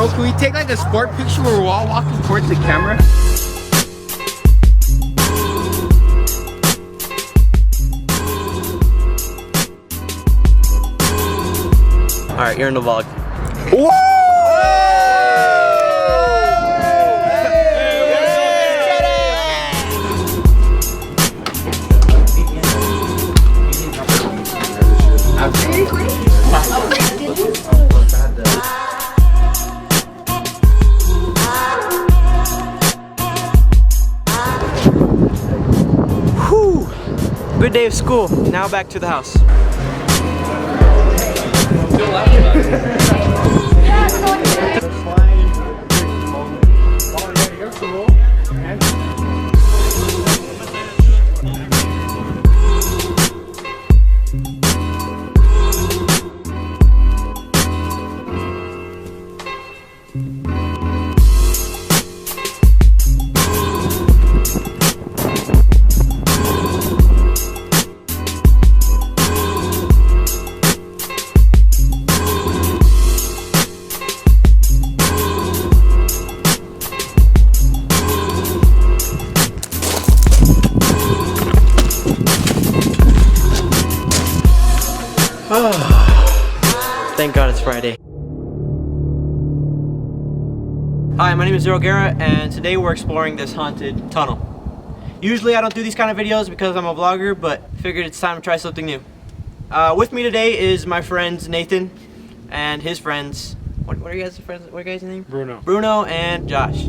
Bro, can we take like a sport picture where we're all walking towards the camera? Alright, you're in the vlog. Whoa! Whew! Good day of school. Now back to the house. Thank God it's Friday. Hi, my name is Zero Guerra, and today we're exploring this haunted tunnel. Usually I don't do these kind of videos because I'm a vlogger, but figured it's time to try something new. With me today is my friends Nathan and his friends. What are you guys' friends? What are you guys' name? Bruno and Josh.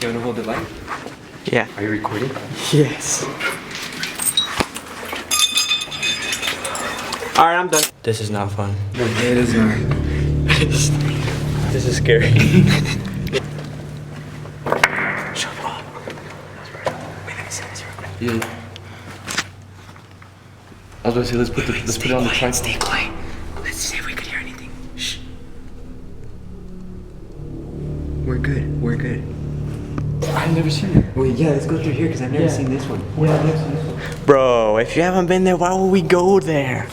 You wanna hold the light? Yeah. Are you recording? Yes. Alright, I'm done. This is not fun. No, it is not. This is scary. Shut up. Wait, let me see this real quick. Yeah. I was about to say, let's put it on the tripod. Stay quiet. Let's see if we could hear anything. Shh. We're good. We're good. I've never seen it. Wait, yeah, let's go through here because I've never seen this one. Yeah, I've never seen this one. Bro, if you haven't been there, why would we go there?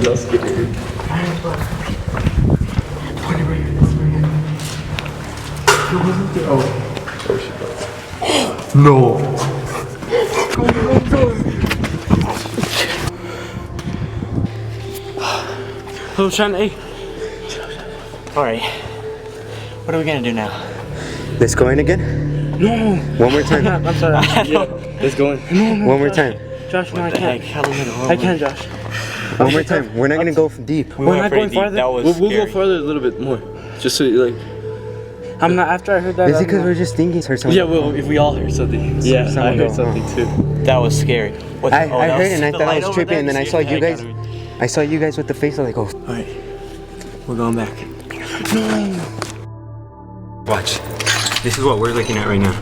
You're scared. Oh. No. Hello, Shanti. Alright. What are we gonna do now? Let's go in again? No. One more time. I'm sorry. Let's go in. No, One more Josh. time. Josh, no, I can't. I can't, Josh. One more time. We're not gonna go deep. We're not going farther. That was We'll go farther a little bit more. Just so like. I'm not. After I heard that. Is it because we're just thinking or something? Yeah, well, if we all heard something. Yeah, I heard something too. That was scary. I heard it and I thought I was tripping, and then I saw you guys. I saw you guys with the face. I was like, oh. Alright. We're going back. No. Watch. This is what we're looking at right now.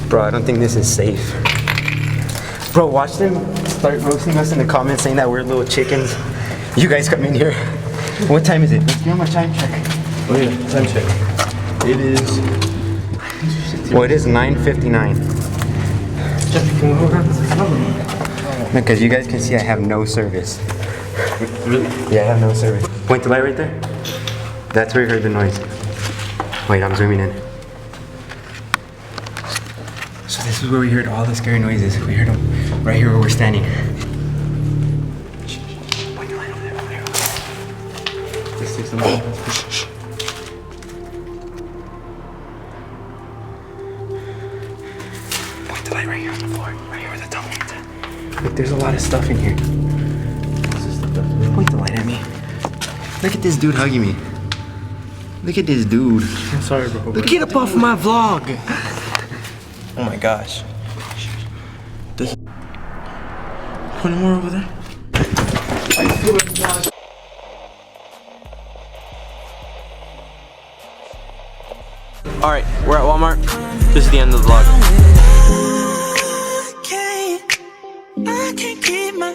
Bro, I don't think this is safe. Bro, watch them start roasting us in the comments saying that we're little chickens. You guys come in here. What time is it? Let's give them a time check. Oh yeah, time check. It is. Well, it is 9:59. Look, as you guys can see, I have no service. Really? Yeah, I have no service. Point the light right there. That's where you heard the noise. Wait, I'm zooming in. So this is where we heard all the scary noises. We heard them right here where we're standing. Point the light over there, over there. Let's take some more. Point the light right here on the floor. Right here where the tunnel is at. Look, there's a lot of stuff in here. Point the light at me. Look at this dude hugging me. Look at this dude. I'm sorry, bro. Look, get up off my vlog. Oh my gosh. Put him more over there. Alright, we're at Walmart. This is the end of the vlog. I can't keep my